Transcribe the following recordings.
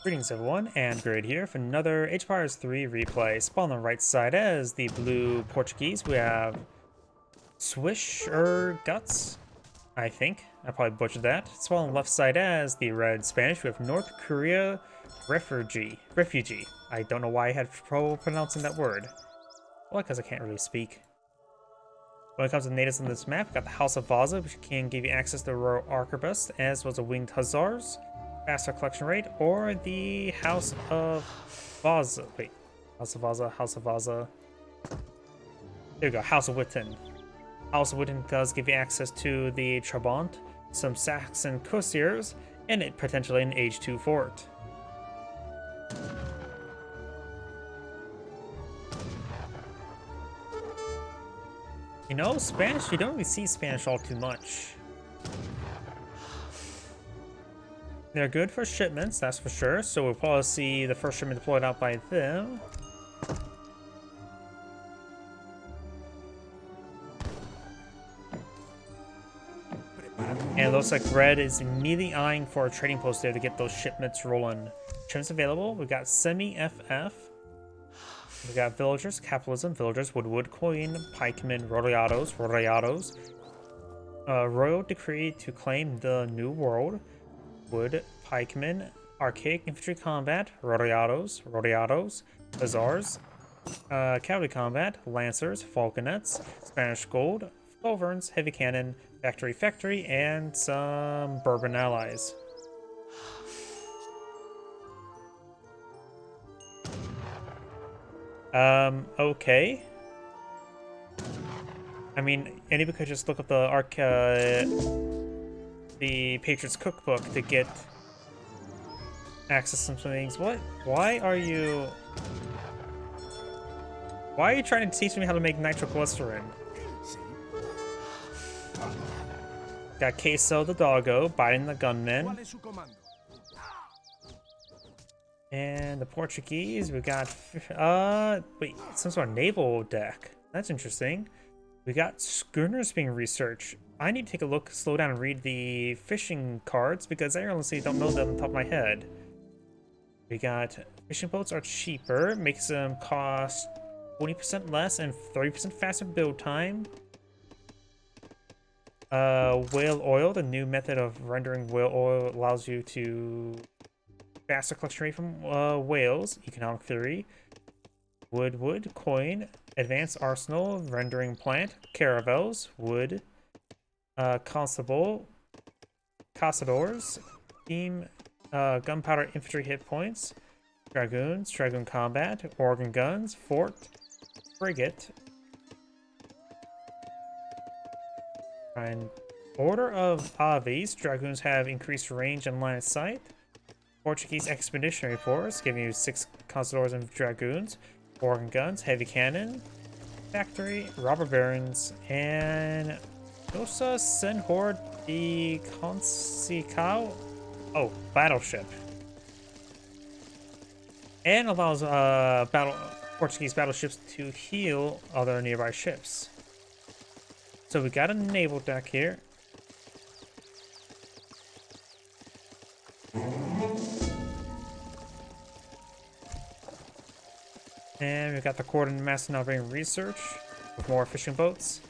Greetings everyone, and Grid here for another Age of Empires 3 replay. Spawn on the right side as the blue Portuguese, we have Swisherguts, I think. I probably butchered that. Spawn on the left side as the red Spanish, we have North Korea Refugee. I don't know why I had trouble pronouncing that word. Well, because I can't really speak. When it comes to natives on this map, we've got the House of Vaza, which can give you access to the Royal Arquebus, as well as the Winged Hussars, faster collection rate, or the House of Vaza. Wait, House of Vaza. There we go, House of Witten. House of Witten does give you access to the Trabant, some Saxon Courtiers, and it potentially an Age 2 fort. You know, Spanish, you don't really see Spanish all too much. They're good for shipments, that's for sure, so we'll probably see the first shipment deployed out by them. And it looks like Red is immediately eyeing for a trading post there to get those shipments rolling. Shipments available, we got semi-FF. We got villagers, capitalism, villagers, wood, coin, pikemen, rodeados. Royal decree to claim the new world. Wood, pikemen, archaic infantry combat, rodeados, hussars, cavalry combat, lancers, falconets, Spanish gold, culverins, heavy cannon, factory, and some bourbon allies. Okay. I mean, anybody could just look up the Patriots Cookbook to get access to some things. What? Why are you trying to teach me how to make nitroglycerin? Got Queso the doggo, Biden the gunman. And the Portuguese, we got, wait, some sort of naval deck. That's interesting. We got schooners being researched. I need to take a look, slow down, and read the fishing cards because I honestly don't know them on top of my head. We got fishing boats are cheaper, makes them cost 20% less and 30% faster build time. Whale oil, the new method of rendering whale oil allows you to faster collection rate from whales, economic theory. Wood, coin, advanced arsenal, rendering plant, caravels, wood, constable, castadors, team, gunpowder infantry hit points, dragoons, dragoon combat, organ guns, fort, frigate, and order of aves, dragoons have increased range and line of sight. Portuguese expeditionary force, giving you 6 constadors and dragoons, organ guns, heavy cannon, factory, robber barons, and Nosa Senhor de Concicao. Oh, battleship. And allows Portuguese battleships to heal other nearby ships. So we got a naval deck here. And we've got the coordinate master now being researched with more fishing boats.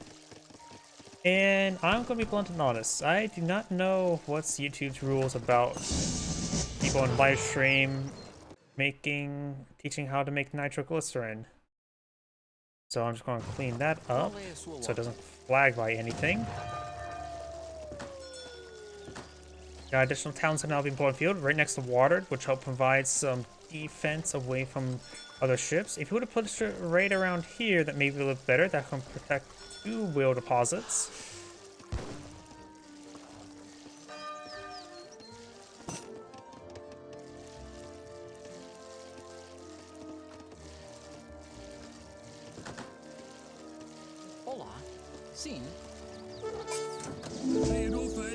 And I'm going to be blunt and honest. I do not know what's YouTube's rules about people in live stream teaching how to make nitroglycerin. So I'm just going to clean that up so it doesn't flag by anything. Got additional towns have now been put on field right next to water, which help provide some defense away from other ships. If you would have put it right around here, that maybe look better. That can protect 2 whale deposits. Hola. Sim.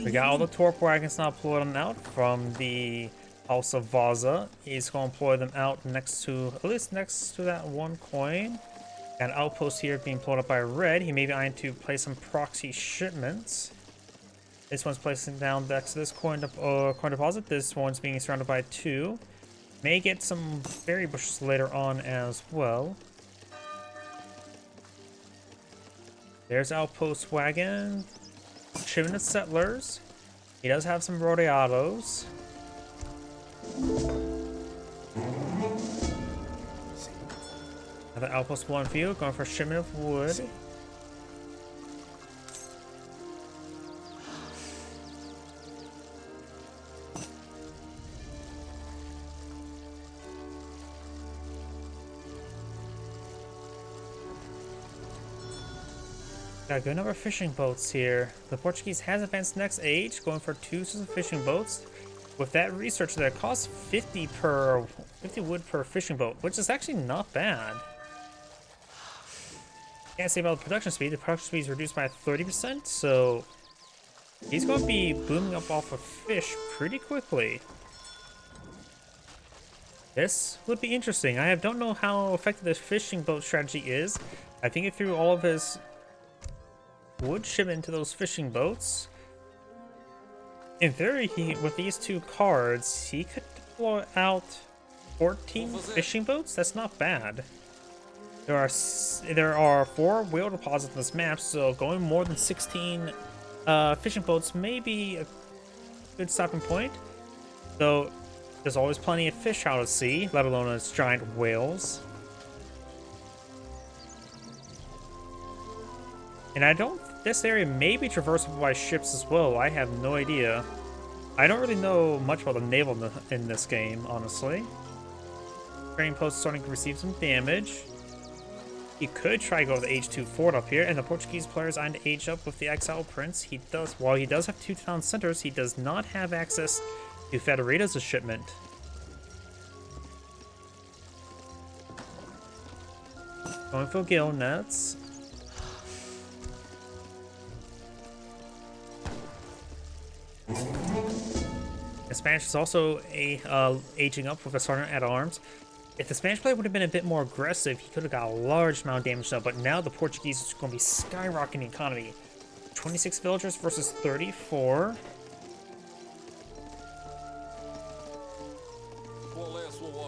We got all the torp wagons now deployed on out from the House of Vaza. He's going to employ them out next to, at least next to that one coin. Got an outpost here being pulled up by Red. He may be eyeing to place some proxy shipments. This one's placing down next to this coin deposit. This one's being surrounded by 2. May get some berry bushes later on as well. There's Outpost Wagon. Shipment of settlers. He does have some rodeados. Another Outpost 1 field, going for a shipment of wood. Got a good number of fishing boats here. The Portuguese has advanced next age, going for 2 sets of fishing boats. With that research there, it costs 50 wood per fishing boat, which is actually not bad. Can't say about the production speed. The production speed is reduced by 30%, so he's going to be booming up off of fish pretty quickly. This would be interesting. I don't know how effective this fishing boat strategy is. I think he threw all of his wood shipment into those fishing boats. In theory, with these 2 cards, he could deploy out 14 fishing boats. That's not bad. There are 4 whale deposits on this map, so going more than 16 fishing boats may be a good stopping point. Though there's always plenty of fish out at sea, let alone as giant whales. And this area may be traversable by ships as well. I have no idea. I don't really know much about the naval in this game, honestly. Trading post starting to receive some damage. He could try to go to the Age 2 fort up here, and the Portuguese players on to age up with the Exile Prince. While he does have 2 town centers, he does not have access to Federata's shipment. Going for gill nets. The Spanish is also aging up with a Sergeant at Arms. If the Spanish player would have been a bit more aggressive, he could have got a large amount of damage done, but now the Portuguese is going to be skyrocketing the economy. 26 villagers versus 34.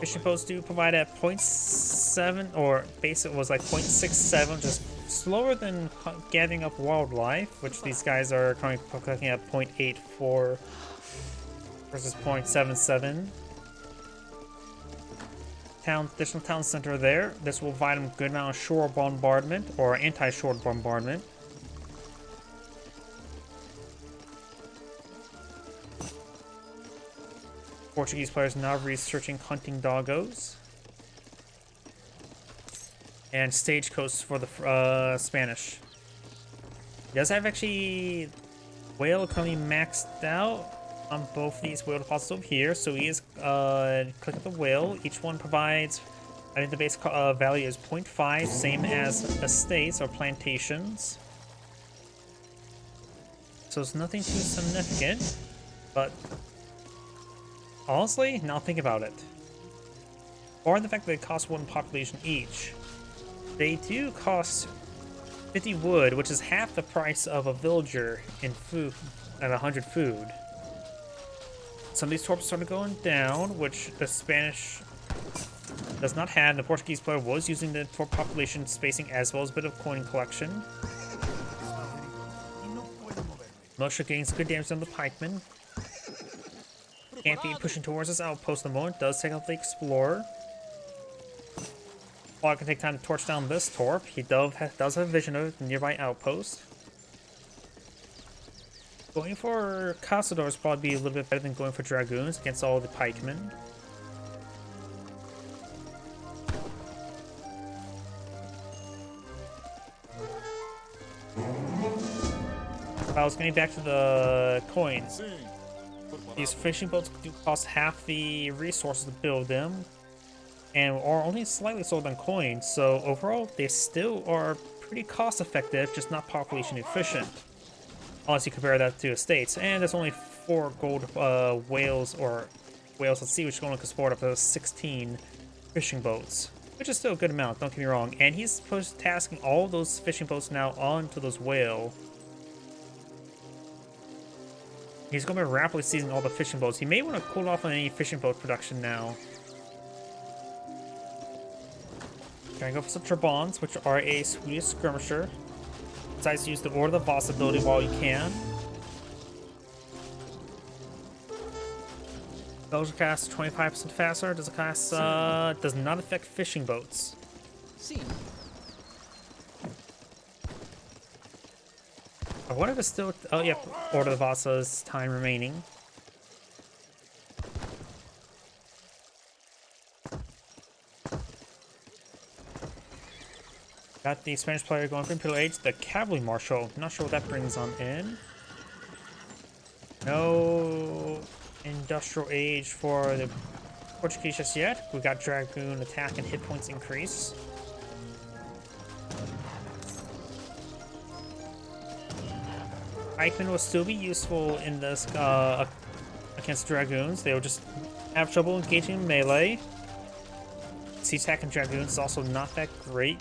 Fishing boats do provide at 0.7, or basic was like 0.67, just slower than gathering up wildlife, which these guys are currently collecting at 0.84 versus 0.77. Additional town center there. This will provide them a good amount of shore bombardment or anti-shore bombardment. Portuguese players now researching hunting doggos. And stagecoach for the Spanish. He does have actually whale economy maxed out on both these whale deposits over here, so he is clicking the whale. Each one provides, I think the base value is 0.5, same as estates or plantations. So it's nothing too significant, but honestly, now think about it. Or the fact that they cost 1 population each. They do cost 50 wood, which is half the price of a villager in food at 100 food. Some of these torps started going down, which the Spanish does not have. The Portuguese player was using the torp population spacing as well as a bit of coin collection. Militia gains good damage on the pikemen. Can't be pushing towards this outpost at the moment. Does take out the explorer. While it can take time to torch down this torp, he does have a vision of the nearby outpost. Going for Cazadors would probably be a little bit better than going for Dragoons against all the pikemen. I was getting back to the coins. These fishing boats do cost half the resources to build them, and are only slightly sold on coins, so overall they still are pretty cost effective, just not population efficient. Unless you compare that to estates, and there's only 4 gold whales or whales at sea, which can only support up to 16 fishing boats, which is still a good amount, don't get me wrong. And he's tasking all those fishing boats now onto those whale. He's going to be rapidly seizing all the fishing boats. He may want to cool off on any fishing boat production now. Trying to go for some Trabons, which are a Swedish skirmisher. Decides to use the Order of the Voss ability while you can. Those cast 25% faster. Does it cast does not affect fishing boats. Seen. I wonder if it's still oh yep, Order of the Voss's time remaining. Got the Spanish player going for Imperial Age, the Cavalry Marshal. Not sure what that brings on in. No Industrial Age for the Portuguese just yet. We got Dragoon attack and hit points increase. Eichmann will still be useful in this against Dragoons. They will just have trouble engaging in melee. Siege attack and Dragoons is also not that great.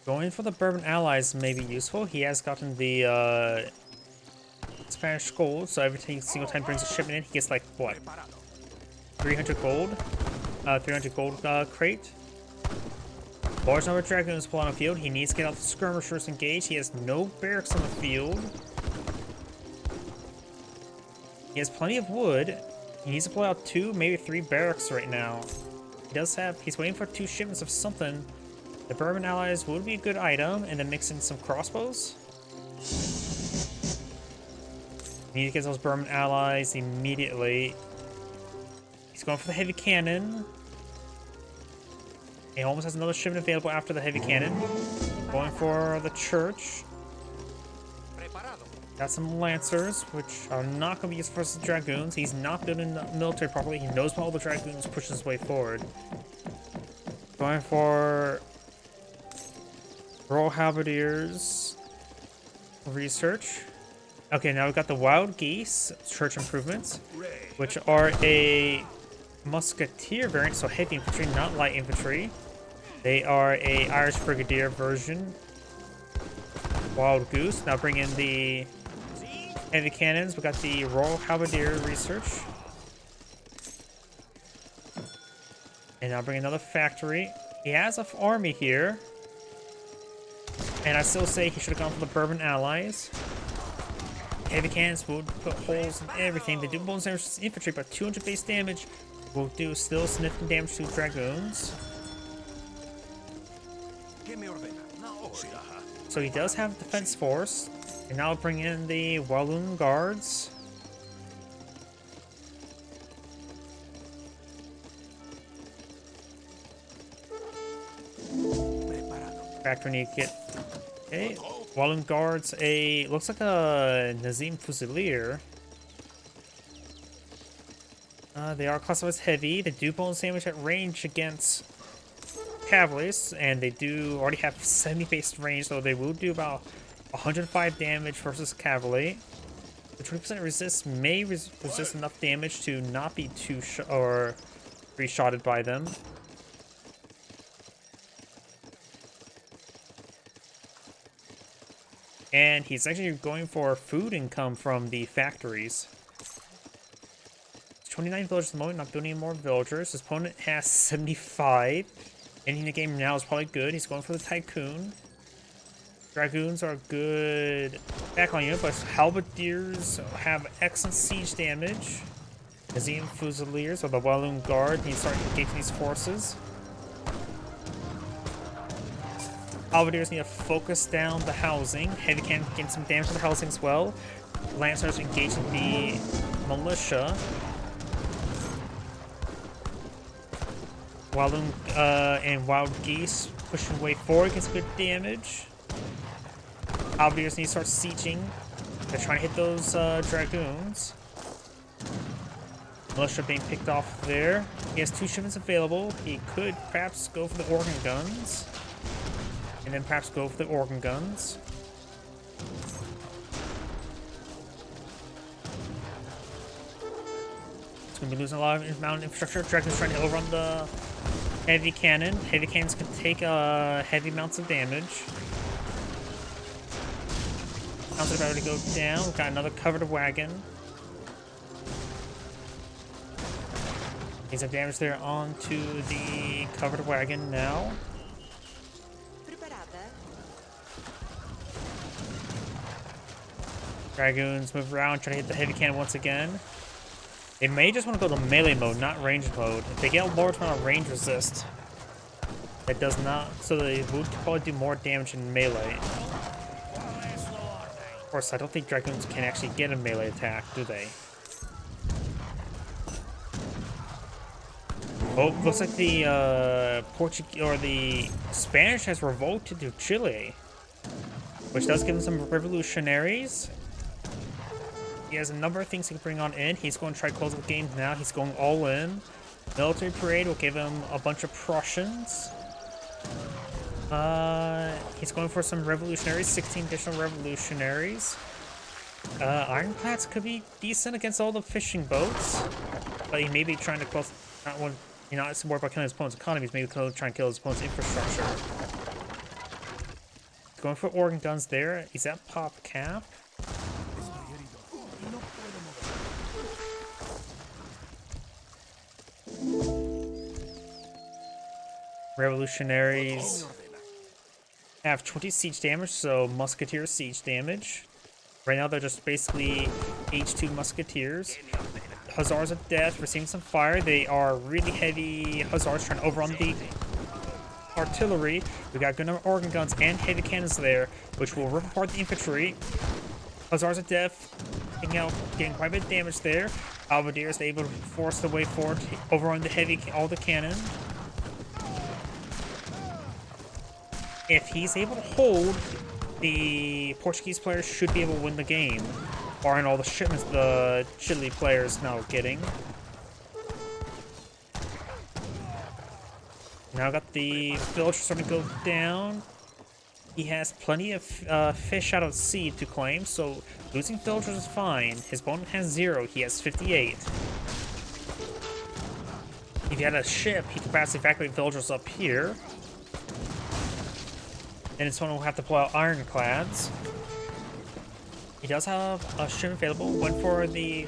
Going for the Bourbon allies may be useful. He has gotten the Spanish gold, so every single time he brings a shipment in, he gets like what? 300 gold? 300 gold crate. Large number of Dragoons pull on the field. He needs to get out the skirmishers engaged. He has no barracks on the field. He has plenty of wood. He needs to pull out 2, maybe 3 barracks right now. He's waiting for 2 shipments of something. The Bourbon allies would be a good item, and then mix in some crossbows. Need to get those Bourbon allies immediately. He's going for the heavy cannon. He almost has another shipment available after the heavy cannon. Going for the church. Got some lancers, which are not going to be used versus dragoons. He's not building the military properly. He knows all the dragoons pushing his way forward. Going for Royal Halberdiers research. Okay, now we've got the Wild Geese church improvements, which are a musketeer variant, so heavy infantry, not light infantry. They are a Irish Brigadier version. Wild Goose. Now bring in the heavy cannons. We got the Royal Halberdier research. And now bring another factory. He has an army here. And I still say he should have gone for the Bourbon allies. Heavy cannons will put holes in everything. They do bonus damage to infantry, but 200 base damage will do still significant damage to dragoons. So he does have a defense force. And now bring in the Walloon guards. Factory need to get okay. Walloon guards looks like a Nazim Fusilier. They are classified as heavy. They do bonus damage at range against cavalries, and they do already have 70 base range, so they will do about 105 damage versus cavalry. The 20% resist may resist enough damage to not be re-shotted by them. And he's actually going for food income from the factories. 29 villagers at the moment, not building any more villagers. His opponent has 75. Ending the game now is probably good. He's going for the Tycoon. Dragoons are good backline unit, but Halberdiers have excellent siege damage. Nazim Fusiliers, or the Walloon Guard, need to start engaging these forces. Halberdiers need to focus down the housing. Heavy cannon getting some damage to the housing as well. Lancers engaging the militia. Walloon and Wild Geese pushing way forward gets good damage. Halberdiers need to start sieging. They're trying to hit those dragoons. Militia being picked off there. He has 2 shipments available. He could perhaps go for the organ guns. And then perhaps go for the organ guns. It's going to be losing a lot of mountain infrastructure. Dragon's trying to overrun the heavy cannon. Heavy cannons can take heavy amounts of damage. Sounds about to go down. We've got another covered wagon. Needs some damage there onto the covered wagon now. Dragoons move around, try to hit the heavy cannon once again. They may just want to go to melee mode, not range mode. If they get a large amount of range resist, it does not, so they would probably do more damage in melee. Of course, I don't think Dragoons can actually get a melee attack, do they? Oh, looks like the Portuguese or the Spanish has revolted to Chile, which does give them some revolutionaries. He has a number of things he can bring on in. He's going to try close the game now. He's going all in. Military parade will give him a bunch of Prussians. He's going for some revolutionaries, 16 additional revolutionaries. Ironclads could be decent against all the fishing boats, but he may be trying to close. Not one. You're not worried about killing his opponent's economies. Maybe trying to kill his opponent's infrastructure. He's going for organ guns there. Is that pop cap? Revolutionaries have 20 siege damage, so musketeer siege damage. Right now they're just basically H2 musketeers. Hussars of Death receiving some fire. They are really heavy hussars trying to overrun the artillery. We got good number of organ guns and heavy cannons there, which will rip apart the infantry. Hussars of Death getting quite a bit of damage there. Halberdiers is able to force the way forward, overrun all the cannon. If he's able to hold, the Portuguese players should be able to win the game, barring all the shipments the Chile players now getting. Now got the village starting to go down. He has plenty of fish out of sea to claim, so losing villagers is fine. His opponent has 0, he has 58. If he had a ship, he could perhaps evacuate villagers up here. And his opponent will have to pull out ironclads. He does have a ship available. Went for the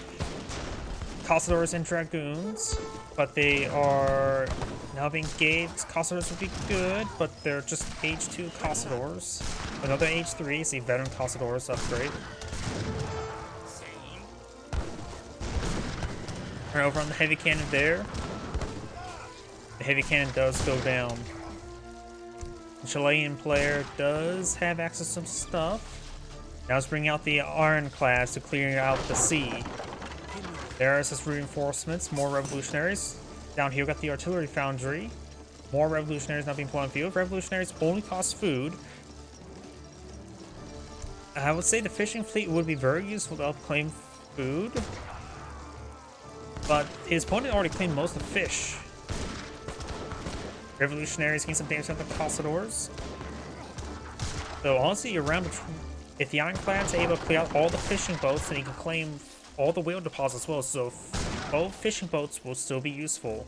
Castadors and Dragoons, but they are now being gauged. Castadors would be good, but they're just H2 Castadors. Another H3 is the veteran Castadors upgrade. Right over on the heavy cannon there. The heavy cannon does go down. The Chilean player does have access to some stuff. Now let's bring out the ironclads to clear out the sea. There's his reinforcements, more revolutionaries. Down here we got the artillery foundry. More revolutionaries now being put on field. Revolutionaries only cost food. I would say the fishing fleet would be very useful to upclaim food. But his opponent already claimed most of the fish. Revolutionaries gain some damage on the Castadors. So honestly, around if the ironclads are able to clear out all the fishing boats, then he can claim all the whale deposits as well. So both fishing boats will still be useful.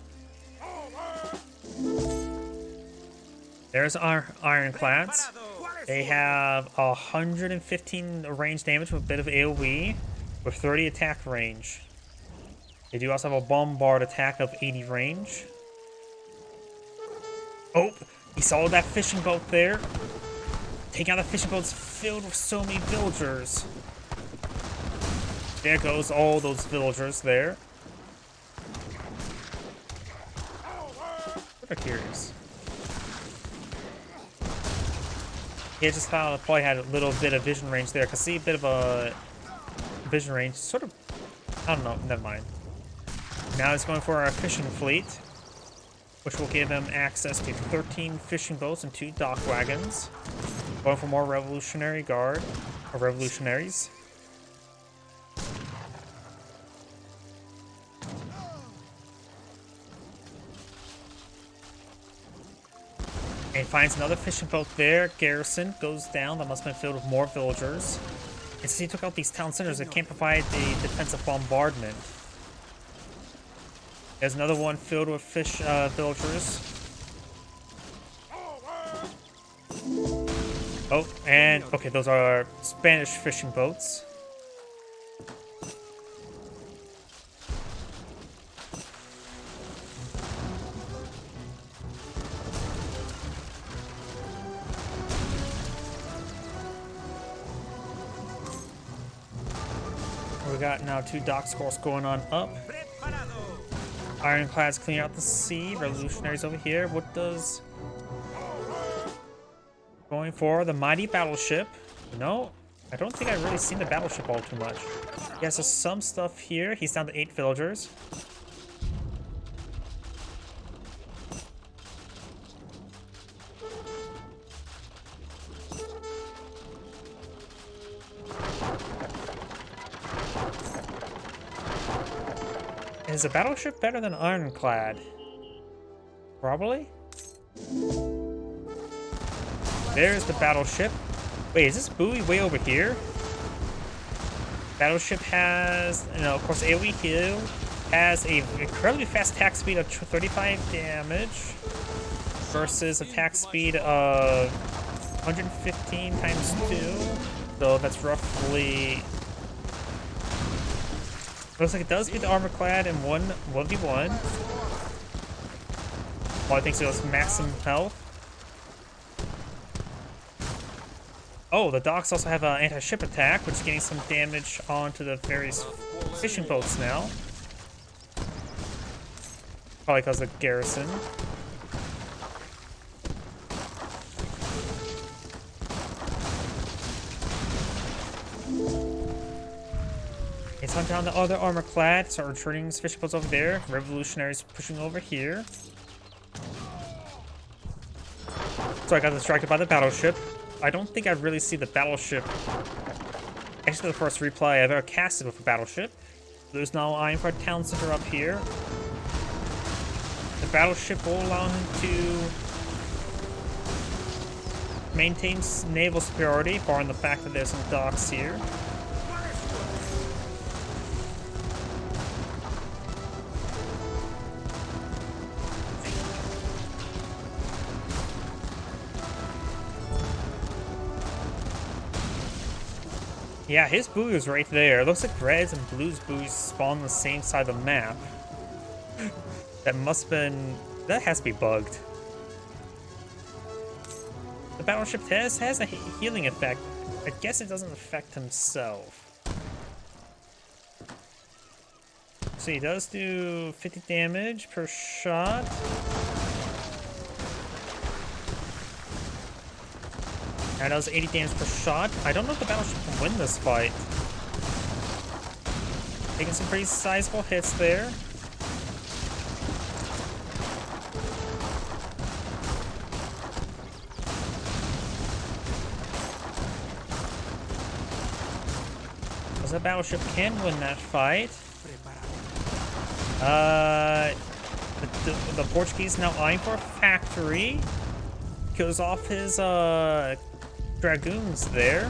There's our ironclads. They have 115 range damage with a bit of AoE, with 30 attack range. They do also have a bombard attack of 80 range. Oh, he saw that fishing boat there. Take out the fishing boats filled with so many villagers. There goes all those villagers there. Sort of curious. Yeah, just thought probably had a little bit of vision range there. Cause see a bit of a vision range, sort of. I don't know. Never mind. Now he's going for our fishing fleet, which will give him access to 13 fishing boats and 2 dock wagons. Going for more Revolutionary Guard, or revolutionaries. And finds another fishing boat there. Garrison goes down. That must have been filled with more villagers. And since he took out these town centers, it can't provide the defensive bombardment. There's another one filled with villagers. Oh, and okay, those are Spanish fishing boats. We got now 2 dock scrolls going on up. Ironclads cleaning out the sea. Revolutionaries over here. What does... Going for the mighty battleship. No, I don't think I've really seen the battleship all too much. He has some stuff here. He's down to 8 villagers. Is a battleship better than Ironclad? Probably. There's the battleship. Wait, is this buoy way over here? Battleship has, of course, AoE heal. Has a incredibly fast attack speed of 35 damage versus attack speed of 115 times 2. So that's roughly... Looks like it does beat the armor clad in 1v1. Well, I think so. It's maximum health. Oh, the docks also have an anti-ship attack, which is getting some damage onto the various fishing boats now. Probably because of garrison. It's hunting down the other armor clad, start returning his fishing boats over there. Revolutionaries pushing over here. So I got distracted by the battleship. I don't think I really see the battleship. Actually, the first replay I've ever casted with a battleship. There's now eyeing for a town center up here. The battleship will allow him to maintain naval superiority, barring the fact that there's some docks here. Yeah, his buoy is right there. It looks like reds and blues buoys spawn on the same side of the map. That must have been... That has to be bugged. The battleship test has a healing effect. I guess it doesn't affect himself. So he does do 50 damage per shot. And that was 80 damage per shot. I don't know if the battleship can win this fight. Taking some pretty sizable hits there. Because the battleship can win that fight. The Portuguese now eyeing for a factory. Kills off his dragoons there.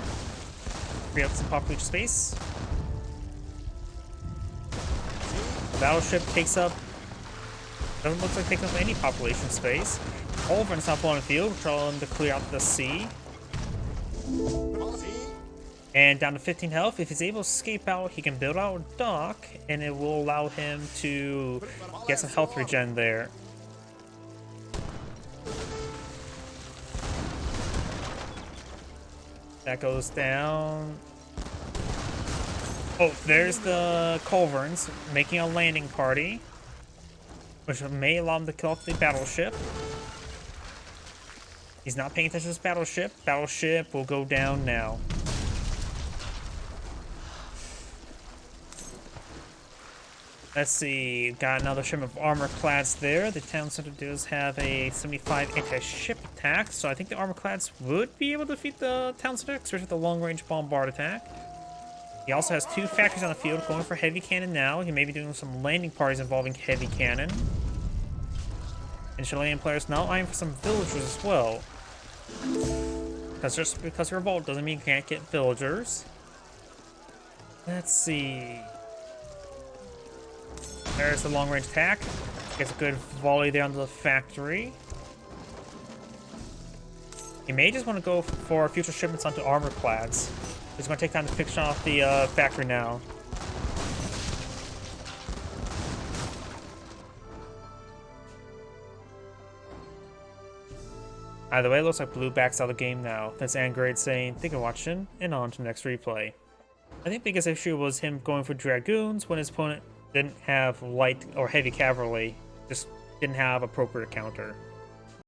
Free up some population space. The battleship takes up... Doesn't look like taking up any population space. Culver's not on the field, trying to clear out the sea. And down to 15 health. If he's able to escape out, he can build out a dock, and it will allow him to get some health regen there. That goes down. Oh, there's the culverins making a landing party, which may allow him to kill off the battleship. He's not paying attention to his battleship. Battleship will go down now. Let's see, got another shipment of armor clads there. The town center does have a 75 anti-ship attack, so I think the armor clads would be able to defeat the town center, especially with the long-range bombard attack. He also has 2 factories on the field going for heavy cannon now. He may be doing some landing parties involving heavy cannon. And Chilean players now eyeing for some villagers as well. Because just because of revolt doesn't mean you can't get villagers. Let's see. There's the long-range attack. Gets a good volley there onto the factory. He may just want to go for future shipments onto armor clads. He's going to take time to fix off the factory now. Either way, it looks like Blue backs out of the game now. That's Angrade saying, "Thank you for watching," and on to the next replay. I think the biggest issue was him going for Dragoons when his opponent didn't have light or heavy cavalry, just didn't have appropriate counter.